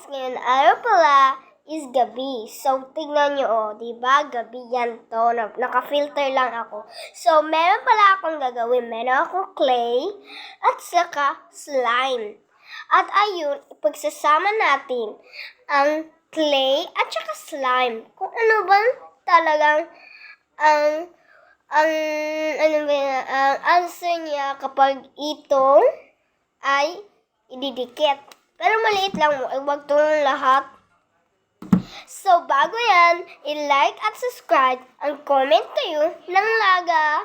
ngayon araw pala is gabi. So, tingnan nyo, diba? Gabi yan to. Naka-filter lang ako. So, meron pala akong gagawin. Meron akong clay at saka slime. At ayun, ipagsasama natin ang clay at saka slime. Kung ano ba talagang ang answer niya kapag ito ay ididikit. Pero maliit lang mo, huwag itong lahat. So, bago yan, i-like at subscribe, ang comment kayo ng laga,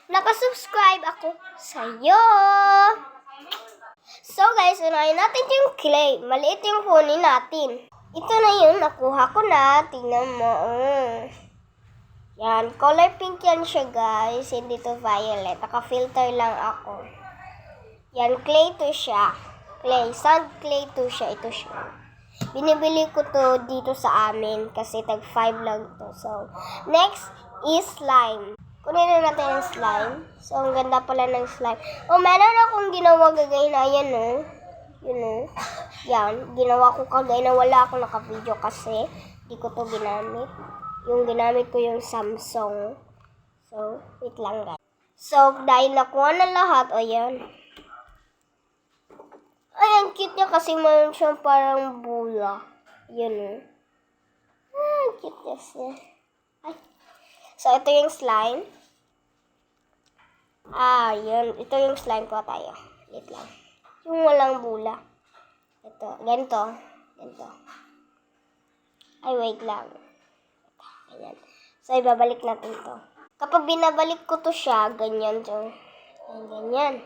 nakasubscribe ako sa'yo. So guys, unahin natin yung clay. Maliit yung kunin natin. Ito na yun, nakuha ko na. Tingnan mo. Yan, color pink yan siya guys. Hindi to violet. Naka-filter lang ako. Yan, clay to siya. Clay, sand clay to siya. Ito siya. Binibili ko to dito sa amin kasi tag 5 lang to. So, next is slime. Kunin na natin ang slime. So, ang ganda pala ng slime. Meron akong ginawa gagay na yan, Yan, ginawa ko kagay na wala akong naka-video kasi di ko to ginamit. Yung ginamit ko yung Samsung. So, wait lang guys. So, dahil nakuha na lahat, ayan. Ay, ang cute niya kasi mayroon siyang parang bula. Yan, ang cute niya siya. Ay. So, ito yung slime. Yun. Ito yung slime ko tayo. Wait lang. Yung walang bula. Ito. Ganito. Ay, wait lang. Ayan. So, ibabalik natin to. Kapag binabalik ko to siya, ganyan to. Ganyan.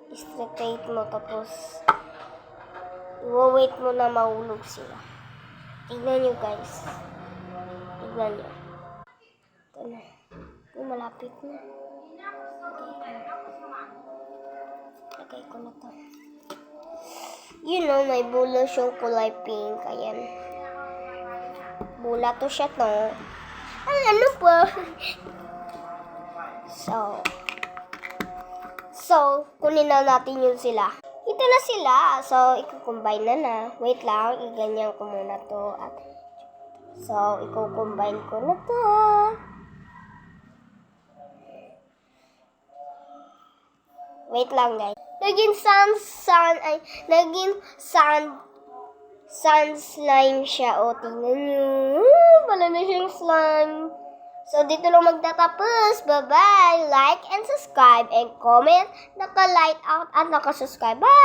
I-straight mo, tapos i-wait mo na mahulog sila. Tignan nyo, guys. Tignan nyo. Ito na. Ito, malapit na. Lagay ko na to. May bula siyang kulay pink. Ayan. Bula to siya to. Ay, ano po? So, kunin na natin yun sila. Ito na sila. So, i-combine na. Wait lang, iganyan ko muna to. So, i-combine ko na to. Wait lang, guys. Naging sand slime siya. Tingnan nyo. Wala na siyang slime. So, dito lang magtatapos. Bye-bye! Like and subscribe and comment. Naka-light out at naka-subscribe. Bye!